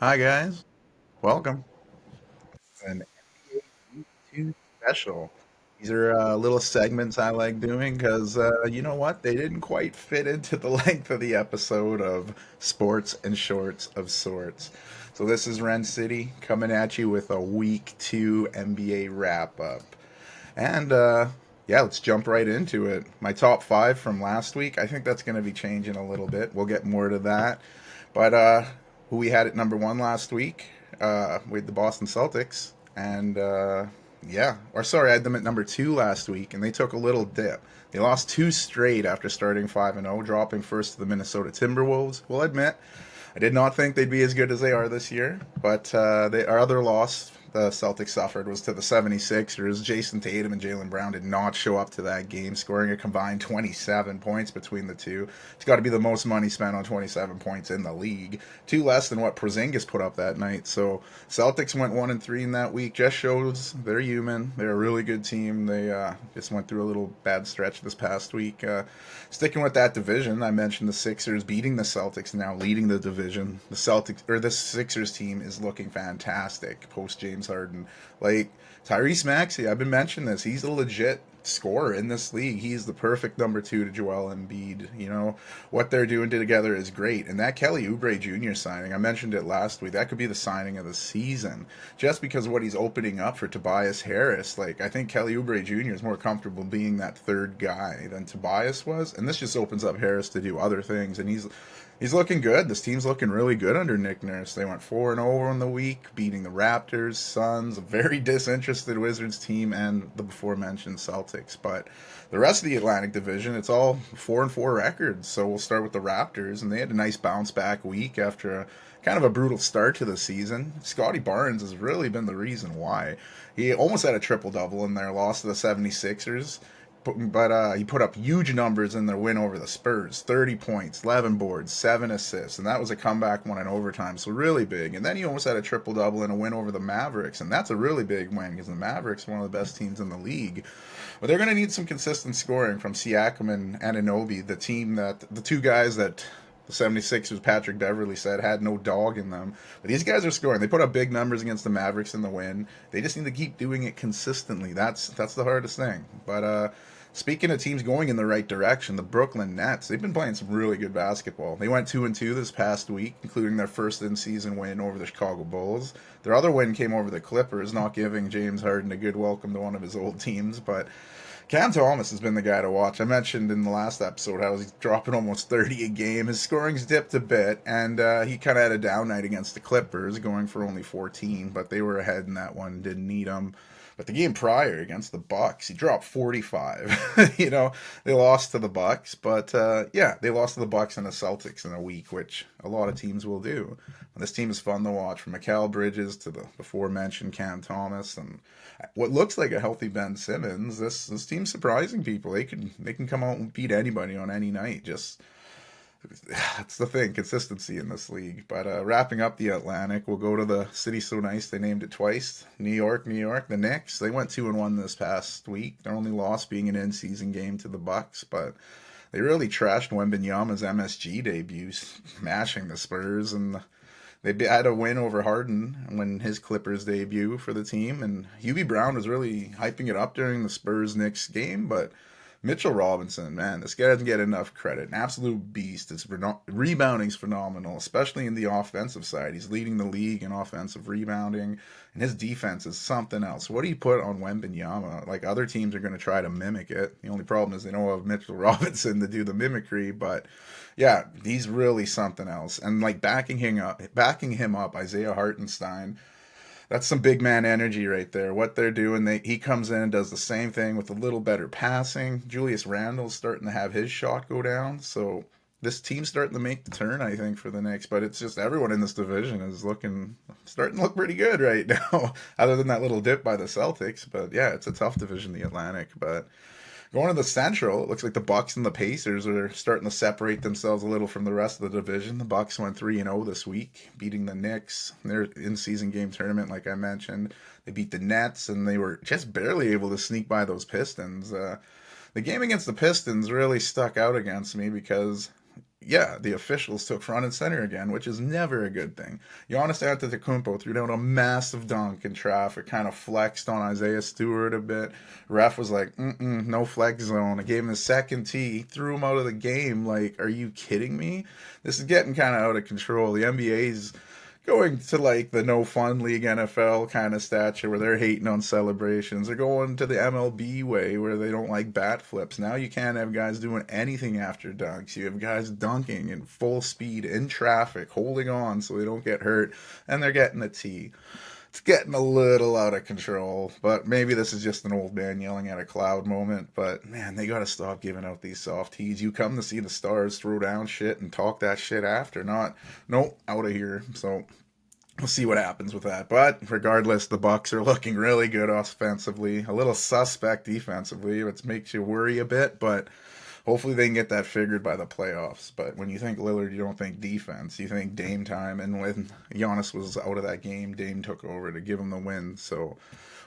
Hi guys, welcome. It's an NBA Week 2 special. These are little segments I like doing because you know what? They didn't quite fit into the length of the episode of Sports and Shorts of Sorts. So this is Rencity coming at you with a Week 2 NBA wrap up. And yeah, let's jump right into it. My top five from last week, I think that's going to be changing a little bit. We'll get more to that. But who we had at number one last week with the Boston Celtics. And yeah, or sorry, I had them at number two last week, and they took a little dip. They lost two straight after starting 5-0, dropping first to the Minnesota Timberwolves. We'll admit, I did not think they'd be as good as they are this year, but our other loss the Celtics suffered was to the 76ers. Jason Tatum and Jaylen Brown did not show up to that game, scoring a combined 27 points between the two. It's got to be the most money spent on 27 points in the league, two less than what Porzingis put up that night. So Celtics went 1-3 in that week. Just shows they're human. They're a really good team. They just went through a little bad stretch this past week. Sticking with that division, I mentioned the Sixers beating the Celtics, now leading the division. The Celtics or the Sixers team is looking fantastic post James Harden. Like Tyrese Maxey, I've been mentioning this. He's a legit scorer in this league. He's the perfect number two to Joel Embiid. You know what they're doing together is great. And that Kelly Oubre Jr. signing, I mentioned it last week. That could be the signing of the season, just because of what he's opening up for Tobias Harris. Like I think Kelly Oubre Jr. is more comfortable being that third guy than Tobias was, and this just opens up Harris to do other things. And he's looking good. This team's looking really good under Nick Nurse. They went 4-0 in the week, beating the Raptors, Suns, a very disinterested Wizards team, and the before mentioned Celtics. But the rest of the Atlantic Division, it's all 4-4 records. So we'll start with the Raptors, and they had a nice bounce back week after a kind of a brutal start to the season. Scotty Barnes has really been the reason why. He almost had a triple double in their loss to the 76ers. But he put up huge numbers in their win over the Spurs: 30 points, 11 boards, 7 assists, and that was a comeback one in overtime, so really big. And then he almost had a triple double in a win over the Mavericks, and that's a really big win because the Mavericks are one of the best teams in the league. But they're going to need some consistent scoring from Siakam and Anunoby, the two guys that the 76ers, Patrick Beverly said, had no dog in them. But these guys are scoring. They put up big numbers against the Mavericks in the win. They just need to keep doing it consistently. That's the hardest thing. But speaking of teams going in the right direction, the Brooklyn Nets, they've been playing some really good basketball. They went 2-2 this past week, including their first in-season win over the Chicago Bulls. Their other win came over the Clippers, not giving James Harden a good welcome to one of his old teams, but Cam Thomas has been the guy to watch. I mentioned in the last episode how he's dropping almost 30 a game. His scoring's dipped a bit, and he kind of had a down night against the Clippers, going for only 14, but they were ahead in that one, didn't need him. But the game prior against the Bucks, he dropped 45. They lost to the Bucks, but yeah, they lost to the Bucks and the Celtics in a week, which a lot of teams will do. And this team is fun to watch, from Mikal Bridges to the before mentioned Cam Thomas and what looks like a healthy Ben Simmons. This team's surprising people. They can come out and beat anybody on any night. Just that's the thing, consistency in this league. But wrapping up the Atlantic, we'll go to the city so nice they named it twice. New York, New York. The Knicks, they went 2-1 this past week. Their only loss being an in-season game to the Bucks, but they really trashed Wembenyama's MSG debut, smashing the Spurs, and they had a win over Harden when his Clippers debut for the team, and Hubie Brown was really hyping it up during the Spurs Knicks game, but Mitchell Robinson, man, this guy doesn't get enough credit. An absolute beast. His rebounding's phenomenal, especially in the offensive side. He's leading the league in offensive rebounding, and his defense is something else. What do you put on Wembenyama? Like, other teams are going to try to mimic it. The only problem is they don't have Mitchell Robinson to do the mimicry, but yeah, he's really something else. And like backing him up, Isaiah Hartenstein, that's some big man energy right there. What they're doing, he comes in and does the same thing with a little better passing. Julius Randle's starting to have his shot go down, so this team's starting to make the turn, I think, for the Knicks. But it's just everyone in this division is starting to look pretty good right now, other than that little dip by the Celtics. But yeah, it's a tough division, the Atlantic. But going to the Central, it looks like the Bucks and the Pacers are starting to separate themselves a little from the rest of the division. The Bucks went 3-0 this week, beating the Knicks. They're in-season game tournament, like I mentioned. They beat the Nets, and they were just barely able to sneak by those Pistons. The game against the Pistons really stuck out against me because yeah, the officials took front and center again, which is never a good thing. Giannis Antetokounmpo threw down a massive dunk in traffic, kind of flexed on Isaiah Stewart a bit. Ref was like, no flex zone. I gave him the second tee, he threw him out of the game. Like, are you kidding me? This is getting kind of out of control. The NBA's going to like the no fun league NFL kind of stature where they're hating on celebrations. They're going to the MLB way where they don't like bat flips. Now you can't have guys doing anything after dunks. You have guys dunking in full speed in traffic, holding on so they don't get hurt, and they're getting a tee. It's getting a little out of control, but maybe this is just an old man yelling at a cloud moment. But man, they gotta stop giving out these soft tees. You come to see the stars throw down shit and talk that shit after, not nope, out of here. So we'll see what happens with that. But regardless, the Bucks are looking really good offensively, a little suspect defensively, which makes you worry a bit, but hopefully they can get that figured by the playoffs. But when you think Lillard, you don't think defense. You think Dame time. And when Giannis was out of that game, Dame took over to give him the win. So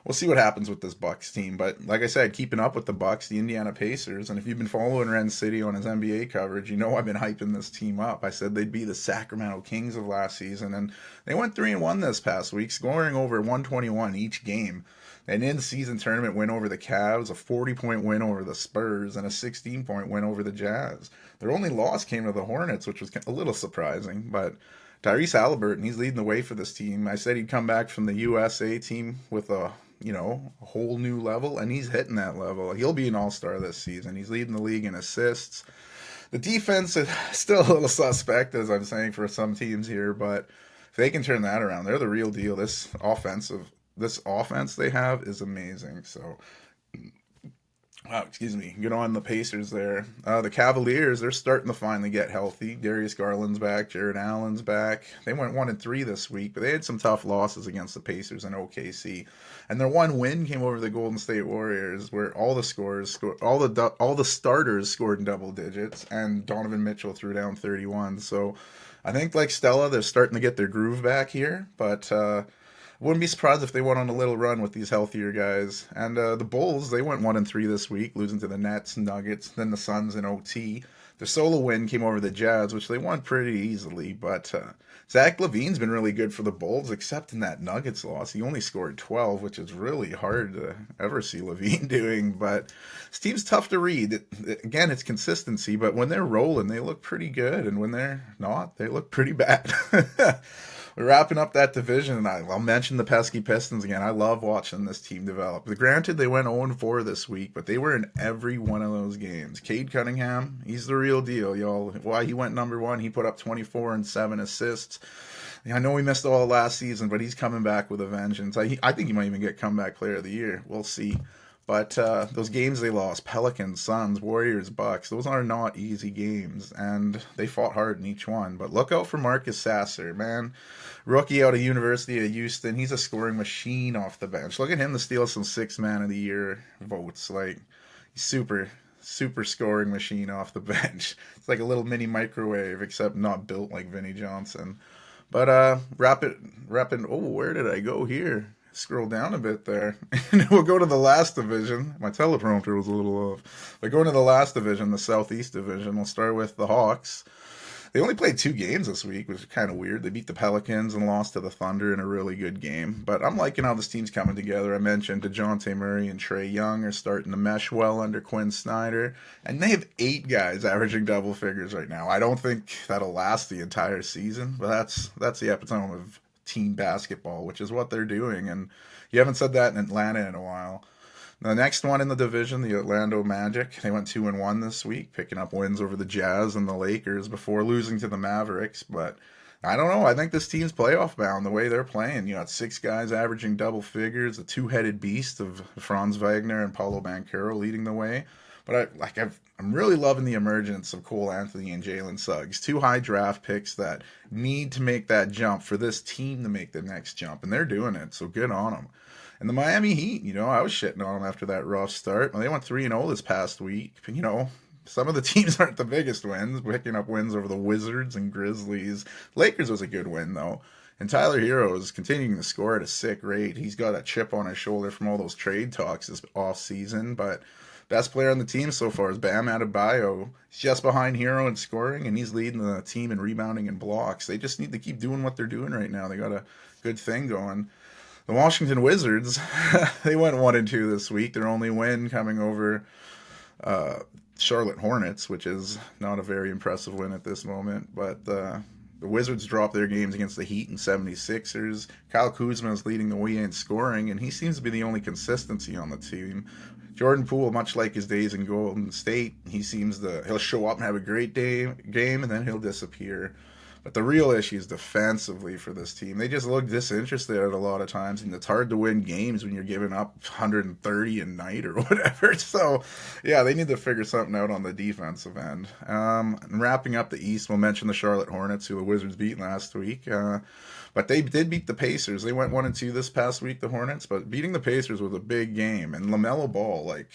we'll see what happens with this Bucks team. But like I said, keeping up with the Bucks, the Indiana Pacers, and if you've been following Rencity on his NBA coverage, you know I've been hyping this team up. I said they'd be the Sacramento Kings of last season, and they went 3-1 this past week, scoring over 121 each game. An in-season tournament win over the Cavs, a 40-point win over the Spurs, and a 16-point win over the Jazz. Their only loss came to the Hornets, which was a little surprising, but Tyrese Halliburton, he's leading the way for this team. I said he'd come back from the USA team with a whole new level, and he's hitting that level. He'll be an all-star this season. He's leading the league in assists. The defense is still a little suspect, as I'm saying, for some teams here, but if they can turn that around, they're the real deal. This offense they have is amazing. So, wow, excuse me. Good on the Pacers there. The Cavaliers, they're starting to finally get healthy. Darius Garland's back. Jared Allen's back. They went 1-3 this week, but they had some tough losses against the Pacers and OKC. And their one win came over the Golden State Warriors, where all the all the starters scored in double digits, and Donovan Mitchell threw down 31. So, I think like Stella, they're starting to get their groove back here, but wouldn't be surprised if they went on a little run with these healthier guys. And the Bulls, they went 1-3 this week, losing to the Nets, Nuggets, then the Suns in OT. The solo win came over the Jazz, which they won pretty easily. But Zach LaVine's been really good for the Bulls, except in that Nuggets loss. He only scored 12, which is really hard to ever see LaVine doing. But this team's tough to read. Again, it's consistency, but when they're rolling, they look pretty good. And when they're not, they look pretty bad. We're wrapping up that division, and I'll mention the pesky Pistons again. I love watching this team develop. Granted, they went 0-4 this week, but they were in every one of those games. Cade Cunningham, he's the real deal, y'all. Why he went number one, he put up 24 and 7 assists. I know he missed all last season, but he's coming back with a vengeance. I think he might even get comeback player of the year. We'll see. But those games they lost, Pelicans, Suns, Warriors, Bucks, those are not easy games, and they fought hard in each one. But look out for Marcus Sasser, man. Rookie out of University of Houston. He's a scoring machine off the bench. Look at him to steal some six man of the year votes. Like, he's super scoring machine off the bench. It's like a little mini microwave, except not built like Vinnie Johnson. But rapid. Oh, where did I go here? Scroll down a bit there. And we'll go to the last division. My teleprompter was a little off. But going to the last division, the Southeast Division, we'll start with the Hawks. They only played 2 games this week, which is kind of weird. They beat the Pelicans and lost to the Thunder in a really good game. But I'm liking how this team's coming together. I mentioned DeJounte Murray and Trae Young are starting to mesh well under Quinn Snyder. And they have 8 guys averaging double figures right now. I don't think that'll last the entire season, but that's the epitome of team basketball, which is what they're doing. And you haven't said that in Atlanta in a while. The next one in the division, the Orlando Magic, they went 2-1 this week, picking up wins over the Jazz and the Lakers before losing to the Mavericks. But I don't know. I think this team's playoff bound the way they're playing. You got 6 guys averaging double figures, a two-headed beast of Franz Wagner and Paulo Banchero leading the way. But I'm really loving the emergence of Cole Anthony and Jalen Suggs, 2 high draft picks that need to make that jump for this team to make the next jump, and they're doing it. So good on them. And the Miami Heat, I was shitting on them after that rough start. Well, they went 3-0 this past week. Some of the teams aren't the biggest wins, picking up wins over the Wizards and Grizzlies. Lakers was a good win, though. And Tyler Hero is continuing to score at a sick rate. He's got a chip on his shoulder from all those trade talks this off season, but Best player on the team so far is Bam Adebayo. He's just behind Hero in scoring, and he's leading the team in rebounding and blocks. They just need to keep doing what they're doing right now. They got a good thing going. The Washington Wizards, they went 1-2 this week. Their only win coming over uh, Charlotte Hornets, which is not a very impressive win at this moment. But the Wizards dropped their games against the Heat and 76ers. Kyle Kuzma is leading the way in scoring, and he seems to be the only consistency on the team. Jordan Poole, much like his days in Golden State, he'll show up and have a great game, and then he'll disappear. But the real issue is defensively for this team. They just look disinterested at a lot of times, and it's hard to win games when you're giving up 130 a night or whatever. So, yeah, they need to figure something out on the defensive end. And wrapping up the East, we'll mention the Charlotte Hornets, who the Wizards beat last week. But they did beat the Pacers. They went 1-2 this past week, the Hornets, but beating the Pacers was a big game. And LaMelo Ball, like,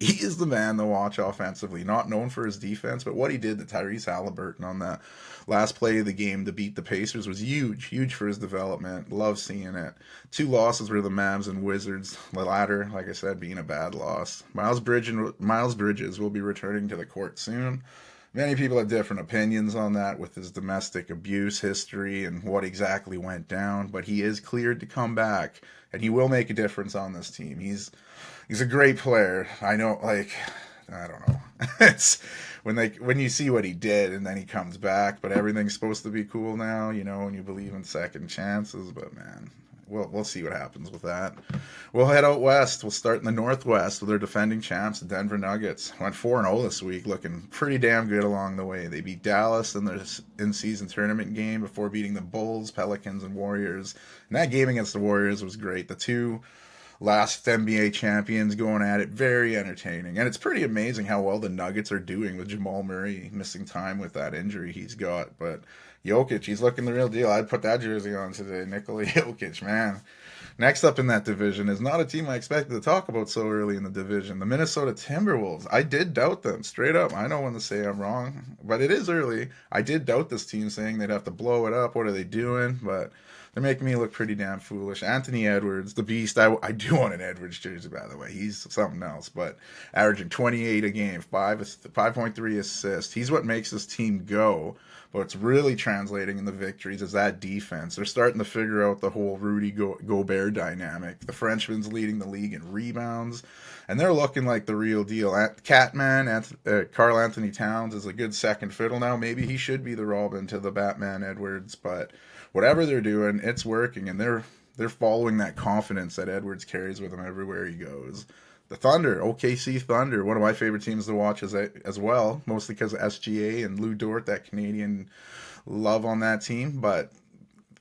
he is the man to watch offensively. Not known for his defense, but what he did to Tyrese Halliburton on that last play of the game to beat the Pacers was huge for his development. Love seeing it. Two losses were the Mavs and Wizards. The latter, like I said, being a bad loss. Miles Bridges will be returning to the court soon. Many people have different opinions on that with his domestic abuse history and what exactly went down, but he is cleared to come back, and he will make a difference on this team. He's a great player. I know, like, I don't know. It's when you see what he did and then he comes back, but everything's supposed to be cool now, and you believe in second chances. But man, we'll see what happens with that. We'll head out west. We'll start in the Northwest with their defending champs, the Denver Nuggets. Went 4-0 this week, looking pretty damn good along the way. They beat Dallas in their in-season tournament game before beating the Bulls, Pelicans, and Warriors. And that game against the Warriors was great. The two last NBA champions going at it, very entertaining. And it's pretty amazing how well the Nuggets are doing with Jamal Murray missing time with that injury he's got. But Jokic, he's looking the real deal. I'd put that jersey on today. Nikola Jokic, man. Next up in that division is not a team I expected to talk about so early in the division. The Minnesota Timberwolves. I did doubt them, straight up. I know when to say I'm wrong, but it is early. I did doubt this team, saying they'd have to blow it up. What are they doing? But they're making me look pretty damn foolish. Anthony Edwards, the beast. I do want an Edwards jersey, by the way. He's something else, but averaging 28 a game, 5.3 assists. He's what makes this team go. But what's really translating in the victories is that defense. They're starting to figure out the whole Rudy Gobert dynamic. The Frenchman's leading the league in rebounds, and they're looking like the real deal. Catman, Karl Anthony Towns is a good second fiddle now. Maybe he should be the Robin to the Batman Edwards, but whatever they're doing, it's working, and they're following that confidence that Edwards carries with him everywhere he goes. The Thunder, OKC Thunder, one of my favorite teams to watch as well, mostly because of SGA and Lou Dort, that Canadian love on that team. But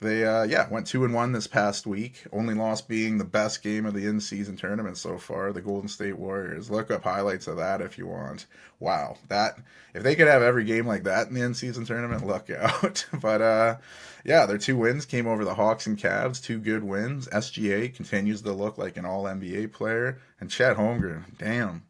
they went 2-1 this past week. Only loss being the best game of the in-season tournament so far, the Golden State Warriors. Look up highlights of that if you want. Wow, that if they could have every game like that in the in-season tournament, look out. But their two wins came over the Hawks and Cavs. Two good wins. SGA continues to look like an All-NBA player, and Chet Holmgren, damn.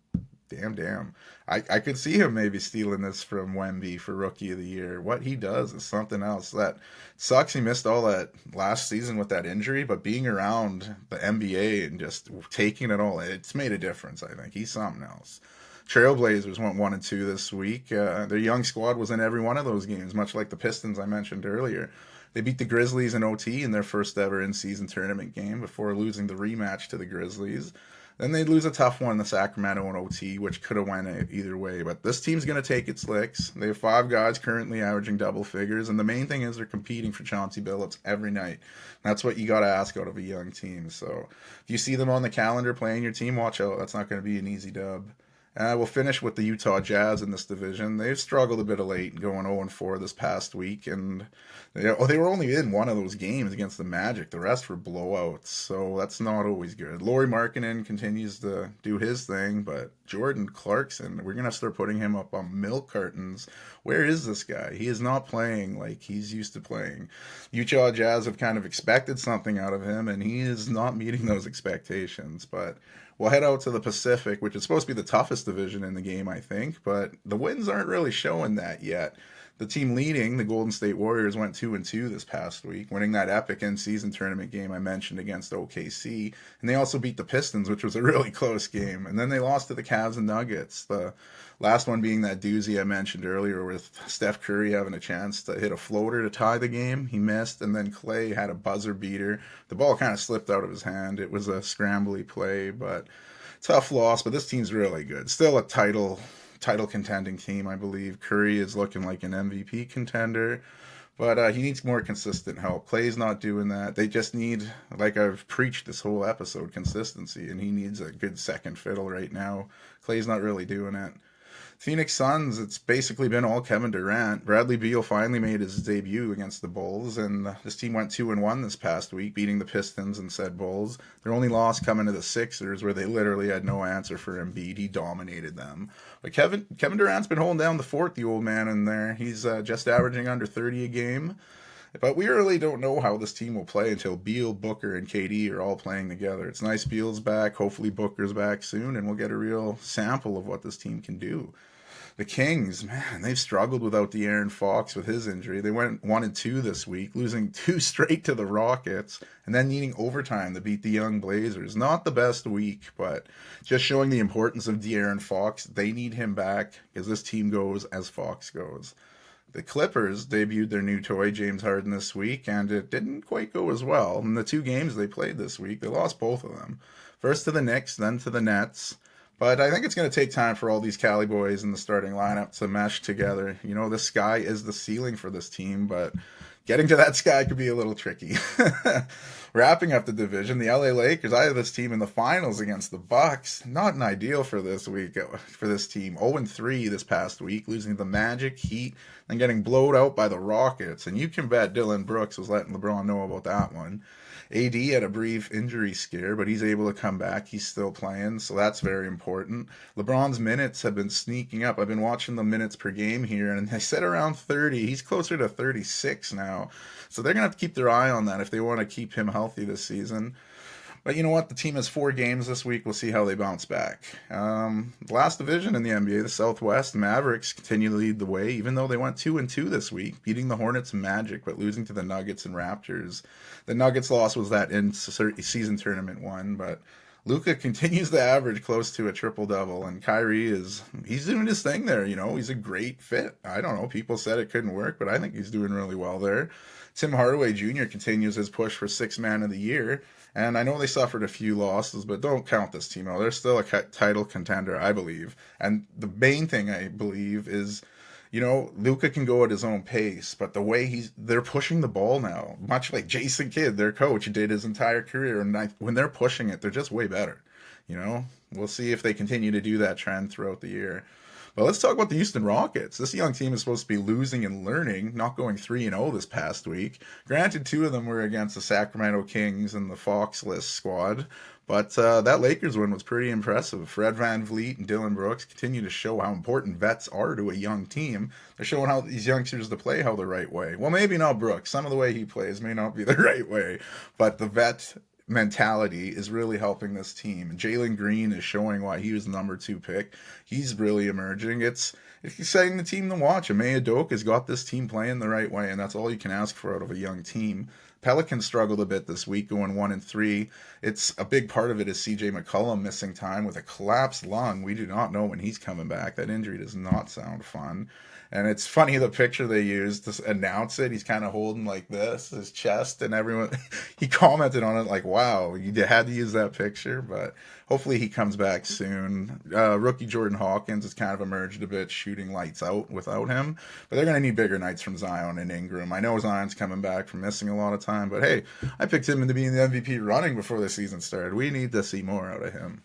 I could see him maybe stealing this from Wemby for Rookie of the Year. What he does is something else. That sucks. He missed all that last season with that injury, but being around the NBA and just taking it all, it's made a difference, I think. He's something else. Trailblazers went 1-2 this week. Their young squad was in every one of those games, much like the Pistons I mentioned earlier. They beat the Grizzlies in OT in their first ever in-season tournament game before losing the rematch to the Grizzlies. Then they'd lose a tough one to Sacramento in OT, which could have went either way. But this team's going to take its licks. They have 5 guys currently averaging double figures, and the main thing is they're competing for Chauncey Billups every night. That's what you got to ask out of a young team. So if you see them on the calendar playing your team, watch out. That's not going to be an easy dub. We'll finish with the Utah Jazz in this division. They've struggled a bit of late, going 0-4 this past week, and they were only in one of those games against the Magic. The rest were blowouts, so that's not always good. Lauri Markkanen continues to do his thing, but Jordan Clarkson, we're going to start putting him up on milk cartons. Where is this guy? He is not playing like he's used to playing. Utah Jazz have kind of expected something out of him, and he is not meeting those expectations, but we'll head out to the Pacific, which is supposed to be the toughest division in the game, I think, but the wins aren't really showing that yet. The team leading, the Golden State Warriors, went 2-2 this past week, winning that epic in-season tournament game I mentioned against OKC, and they also beat the Pistons, which was a really close game. And then they lost to the Cavs and Nuggets. The last one being that doozy I mentioned earlier, with Steph Curry having a chance to hit a floater to tie the game. He missed, and then Clay had a buzzer beater. The ball kind of slipped out of his hand. It was a scrambly play, but tough loss. But this team's really good. Still a title contending team, I believe. Curry is looking like an MVP contender, but he needs more consistent help. Clay's not doing that. They just need, like I've preached this whole episode, consistency, and he needs a good second fiddle right now. Clay's not really doing it. Phoenix Suns, it's basically been all Kevin Durant. Bradley Beal finally made his debut against the Bulls, and this team went 2-1 this past week, beating the Pistons and said Bulls. Their only loss coming to the Sixers, where they literally had no answer for Embiid. He dominated them. But Kevin Durant's been holding down the fort, the old man in there. He's just averaging under 30 a game. But we really don't know how this team will play until Beal, Booker, and KD are all playing together. It's nice Beal's back. Hopefully Booker's back soon, and we'll get a real sample of what this team can do. The Kings, man, they've struggled without De'Aaron Fox with his injury. They went 1-2 this week, losing two straight to the Rockets, and then needing overtime to beat the young Blazers. Not the best week, but just showing the importance of De'Aaron Fox. They need him back because this team goes as Fox goes. The Clippers debuted their new toy, James Harden, this week, and it didn't quite go as well. In the two games they played this week, they lost both of them. First to the Knicks, then to the Nets. But I think it's going to take time for all these Cali boys in the starting lineup to mesh together. You know, the sky is the ceiling for this team, but getting to that sky could be a little tricky. Wrapping up the division, the LA Lakers, I have this team in the finals against the Bucks. Not an ideal for this week for this team. 0-3 this past week, losing to the Magic, Heat, and getting blowed out by the Rockets. And you can bet Dylan Brooks was letting LeBron know about that one. AD had a brief injury scare, but he's able to come back. He's still playing, so that's very important. LeBron's minutes have been sneaking up. I've been watching the minutes per game here, and I said around 30. He's closer to 36 now. So they're going to have to keep their eye on that if they want to keep him healthy this season. But you know what? The team has 4 games this week. We'll see how they bounce back. The last division in the NBA, the Southwest, Mavericks continue to lead the way, even though they went 2-2 this week, beating the Hornets and Magic, but losing to the Nuggets and Raptors. The Nuggets loss was that in-season tournament one, but Luka continues to average close to a triple-double, and Kyrie he's doing his thing there, you know. He's a great fit. I don't know. People said it couldn't work, but I think he's doing really well there. Tim Hardaway Jr. continues his push for Sixth Man of the Year. And I know they suffered a few losses, but don't count this team out. They're still a title contender, I believe. And the main thing I believe is, you know, Luka can go at his own pace, but the way they're pushing the ball now, much like Jason Kidd, their coach, did his entire career. And when they're pushing it, they're just way better. You know, we'll see if they continue to do that trend throughout the year. But let's talk about the Houston Rockets. This young team is supposed to be losing and learning, not going 3-0 this past week. Granted, 2 of them were against the Sacramento Kings and the Foxless squad, but that Lakers win was pretty impressive. Fred VanVleet and Dylan Brooks continue to show how important vets are to a young team. They're showing how these youngsters to play how the right way. Well, maybe not Brooks. Some of the way he plays may not be the right way, but the vet mentality is really helping this team. Jalen Green is showing why he was the number 2 pick. He's really emerging. It's exciting the team to watch. Ime Udoka has got this team playing the right way, and that's all you can ask for out of a young team. Pelicans struggled a bit this week, going 1-3. It's a big part of it is CJ McCollum missing time with a collapsed lung. We do not know when he's coming back. That injury does not sound fun. And it's funny the picture they used to announce it. He's kind of holding like this, his chest, and everyone, he commented on it like, wow, you had to use that picture, but hopefully he comes back soon. Rookie Jordan Hawkins has kind of emerged a bit, shooting lights out without him, but they're going to need bigger nights from Zion and Ingram. I know Zion's coming back from missing a lot of time, but hey, I picked him into being the MVP running before the season started. We need to see more out of him.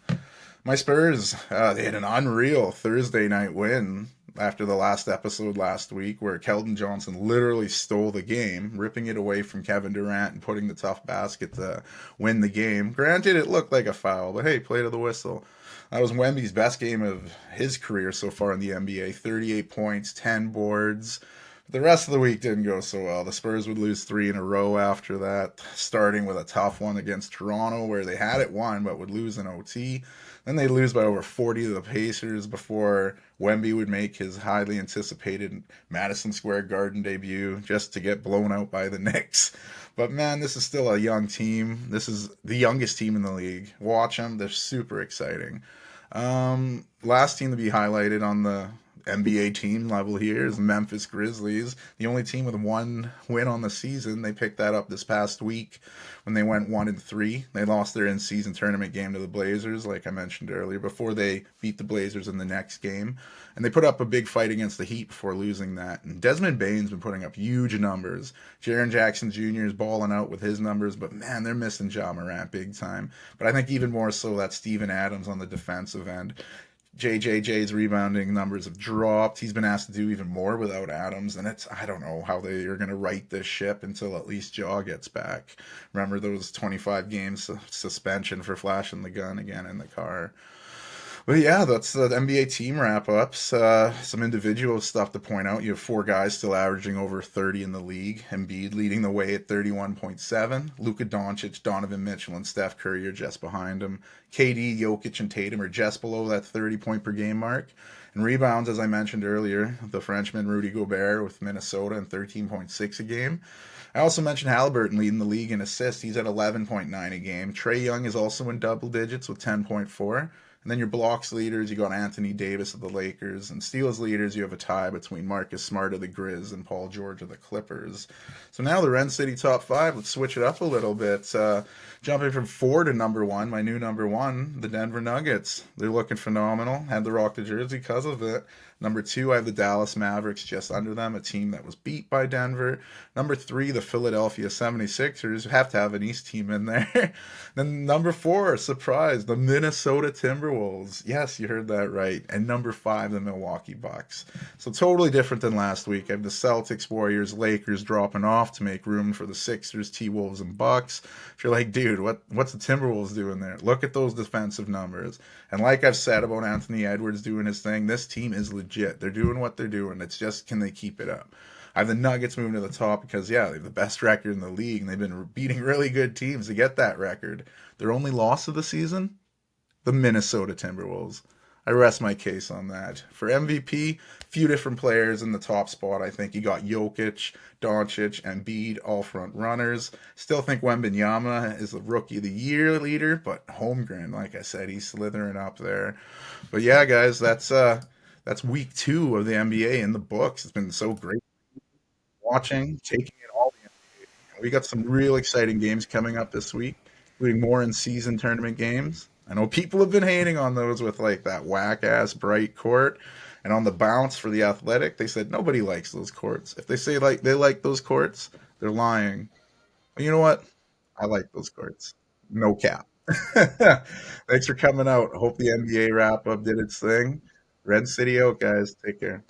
My Spurs, they had an unreal Thursday night win after the last episode last week where Keldon Johnson literally stole the game, ripping it away from Kevin Durant and putting the tough basket to win the game. Granted, it looked like a foul, but hey, play to the whistle. That was Wemby's best game of his career so far in the NBA. 38 points, 10 boards, The rest of the week didn't go so well. The Spurs would lose three in a row after that, starting with a tough one against Toronto where they had it won but would lose in OT. Then they'd lose by over 40 to the Pacers before Wemby would make his highly anticipated Madison Square Garden debut just to get blown out by the Knicks. But man, this is still a young team. This is the youngest team in the league. Watch them, they're super exciting. Last team to be highlighted on the NBA team level here is Memphis Grizzlies, the only team with one win on the season. They picked that up this past week when they went 1-3. They lost their in-season tournament game to the Blazers, like I mentioned earlier, before they beat the Blazers in the next game. And they put up a big fight against the Heat before losing that. And Desmond Bane's been putting up huge numbers. Jaren Jackson Jr. is balling out with his numbers, but man, they're missing Ja Morant big time. But I think even more so that Steven Adams on the defensive end. JJJ's rebounding numbers have dropped. He's been asked to do even more without Adams, and I don't know how they are going to right this ship until at least Jaw gets back. Remember those 25 games suspension for flashing the gun again in the car. But yeah, that's the NBA team wrap ups. Some individual stuff to point out. You have four guys still averaging over 30 in the league. Embiid leading the way at 31.7. Luka Doncic, Donovan Mitchell, and Steph Curry are just behind him. KD, Jokic, and Tatum are just below that 30 point per game mark. And rebounds, as I mentioned earlier, the Frenchman Rudy Gobert with Minnesota and 13.6 a game. I also mentioned Halliburton leading the league in assists. He's at 11.9 a game. Trae Young is also in double digits with 10.4. And then your blocks leaders, you got Anthony Davis of the Lakers. And steals leaders, you have a tie between Marcus Smart of the Grizz and Paul George of the Clippers. So now the Rencity top five. Let's switch it up a little bit. Jumping from four to number one, my new number one, the Denver Nuggets. They're looking phenomenal. Had to rock the jersey because of it. Number two, I have the Dallas Mavericks just under them, a team that was beat by Denver. Number three, the Philadelphia 76ers. Have to have an East team in there. Then number four, surprise, the Minnesota Timberwolves. Yes, you heard that right. And number five, the Milwaukee Bucks. So totally different than last week. I have the Celtics, Warriors, Lakers dropping off to make room for the Sixers, T-Wolves, and Bucks. If you're like, dude, what's the Timberwolves doing there? Look at those defensive numbers. And like I've said about Anthony Edwards doing his thing, this team is legit. They're doing what they're doing. It's just, can they keep it up? I have the Nuggets moving to the top because, yeah, they have the best record in the league, and they've been beating really good teams to get that record. Their only loss of the season? The Minnesota Timberwolves. I rest my case on that. For MVP, few different players in the top spot. I think you got Jokic, Doncic, and Embiid, all front runners. Still think Wembanyama is the rookie of the year leader, but Holmgren, like I said, he's slithering up there. But yeah, guys, that's week two of the NBA in the books. It's been so great watching, taking it all in. We got some real exciting games coming up this week, including more in season tournament games. I know people have been hating on those with like that whack ass bright court. And on the bounce for the athletic, they said nobody likes those courts. If they say like they like those courts, they're lying. But you know what? I like those courts. No cap. Thanks for coming out. Hope the NBA wrap up did its thing. Red City out, guys. Take care.